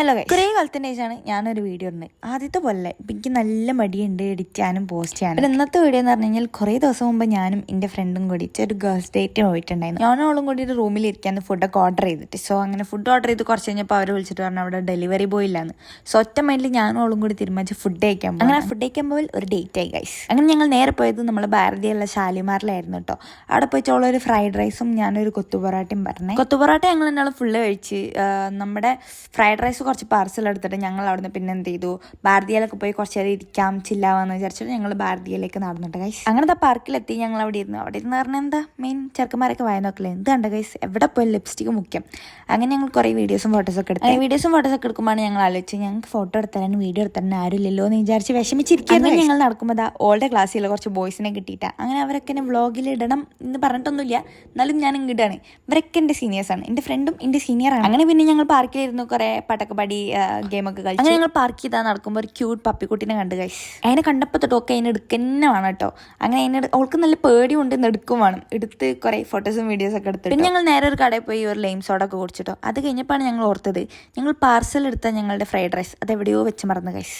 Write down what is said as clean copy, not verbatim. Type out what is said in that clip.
Hello guys, കുറേ കാലത്തിന് ശേഷമാണ് ഞാനൊരു വീഡിയോ ഇടുന്നത്. ആദ്യത്തെ പോലെ എനിക്ക് നല്ല മടിയുണ്ട് എഡിറ്റ് ചെയ്യാനും പോസ്റ്റ് ചെയ്യാനും. ഇന്നത്തെ വീഡിയോ എന്ന് പറഞ്ഞു കഴിഞ്ഞാൽ കുറേ ദിവസം മുമ്പ് ഞാനും എൻ്റെ ഫ്രണ്ടും കൂടി ഒരു ഗേൾസ് ഡേറ്റ് പോയിട്ടുണ്ടായിരുന്നു. ഞാനും അവളും കൂടി ഒരു റൂമിൽ ഇരിക്കാൻ ഫുഡൊക്കെ ഓർഡർ ചെയ്തിട്ട് സോ അങ്ങനെ ഫുഡ് ഓർഡർ ചെയ്ത് കുറച്ച് കഴിഞ്ഞപ്പോൾ അവർ വിളിച്ചിട്ട് പറഞ്ഞു അവിടെ ഡെലിവറി ബോയ് ഇല്ലാന്ന്. സോ ഒറ്റ മൈൻഡിൽ ഞാനും അവളും കൂടി തീരുമാനിച്ച് ഫുഡ് കഴിക്കാൻ പോകും. അങ്ങനെ ഫുഡ് കഴിക്കാൻ പോയി ഒരു ഡേറ്റ് ആയി ഗൈസ്. അങ്ങനെ ഞങ്ങൾ നേരെ പോയത് നമ്മളെ ഭാരതീയുള്ള ഷാലിമാറിലായിരുന്നു കേട്ടോ. അവിടെ പോയിട്ട് അവളൊരു ഫ്രൈഡ് റൈസും ഞാനൊരു കൊത്തുപൊറാട്ടയും പറഞ്ഞു. കൊത്തുപൊറാട്ട ഞങ്ങൾ എന്നാലും ഫുള്ള് കഴിച്ച് നമ്മുടെ ഫ്രൈഡ് റൈസ് കുറച്ച് പാർസൽ എടുത്തിട്ട് ഞങ്ങൾ അവിടുന്ന് പിന്നെ എന്ത് ചെയ്തു, ഭാരതീയയിലൊക്കെ പോയി കുറച്ച് നേരം ഇരിക്കാം ചില്ലാവാന്ന് വിചാരിച്ചിട്ട് ഞങ്ങൾ ഭാരതീയയിലേക്ക് നടന്നിട്ട് ഗൈസ്. അങ്ങനത്തെ പാർക്കിലെത്തി ഞങ്ങൾ അവിടെ ഇരുന്ന് പറഞ്ഞാൽ എന്താ മെയിൻ ചെറുക്കന്മാരൊക്കെ വായ നോക്കല്ലേ, എന്ത് കണ്ട ഗൈസ്, എവിടെ പോയി ലിപ്സ്റ്റിക്ക് മുഖ്യം. അങ്ങനെ ഞങ്ങൾ കുറേ വീഡിയോസും ഫോട്ടോസൊക്കെ എടുത്തു. വീഡിയോസും ഫോട്ടോസൊക്കെ എടുക്കുമ്പോൾ ഞങ്ങൾ ആലോചിച്ച് ഞങ്ങൾക്ക് ഫോട്ടോ എടുത്താലും വീഡിയോ എടുത്താലും ആരുമില്ലല്ലോ എന്ന് വിചാരിച്ച് വിഷമിച്ചിരിക്കുന്നത്. ഞങ്ങൾ നടക്കുമ്പോൾ ഓൾഡ് ക്ലാസ്സിൽ കുറച്ച് ബോയ്സിനെ കിട്ടിയിട്ടാണ്. അങ്ങനെ അവരൊക്കെ എന്നെ വ്ളോഗിൽ ഇടണം എന്ന് പറഞ്ഞിട്ടൊന്നുമില്ല, എന്നാലും ഞാൻ ഇങ്ങോട്ടാണ്. ഇവരൊക്കെ എൻ്റെ സീനിയേഴ്സാണ്, എൻ്റെ ഫ്രണ്ടും എൻ്റെ സീനിയറാണ്. അങ്ങനെ പിന്നെ ഞങ്ങൾ പാർക്കിലിരുന്നു കുറേ പടക്കപ്പടി ഗെയിമൊക്കെ കളിച്ചു. അങ്ങനെ ഞങ്ങൾ പാർക്ക് ചെയ്താൽ നടക്കുമ്പോൾ ഒരു ക്യൂട്ട് പപ്പിക്കുട്ടീനെ കണ്ടു ഗൈസ്. അതിനെ കണ്ടപ്പോൾ തൊട്ടൊക്കെ അതിനെ എടുക്കുന്ന വേണം കേട്ടോ. അങ്ങനെ അവൾക്ക് നല്ല പേടിയുണ്ട്, എടുക്കും വേണം. എടുത്ത് കുറേ ഫോട്ടോസും വീഡിയോസൊക്കെ എടുത്തിട്ട് പിന്നെ ഞങ്ങൾ നേരെ ഒരു കടയിൽ പോയി ഒരു ലൈം സോഡ ഒക്കെ കുടിച്ചിട്ടോ. അത് കഴിഞ്ഞപ്പോഴാണ് ഞങ്ങൾ ഓർത്തത് ഞങ്ങൾ പാർസൽ എടുത്ത ഞങ്ങളുടെ ഫ്രൈഡ് റൈസ് അത് എവിടെയോ വെച്ച് മറന്നു ഗൈസ്.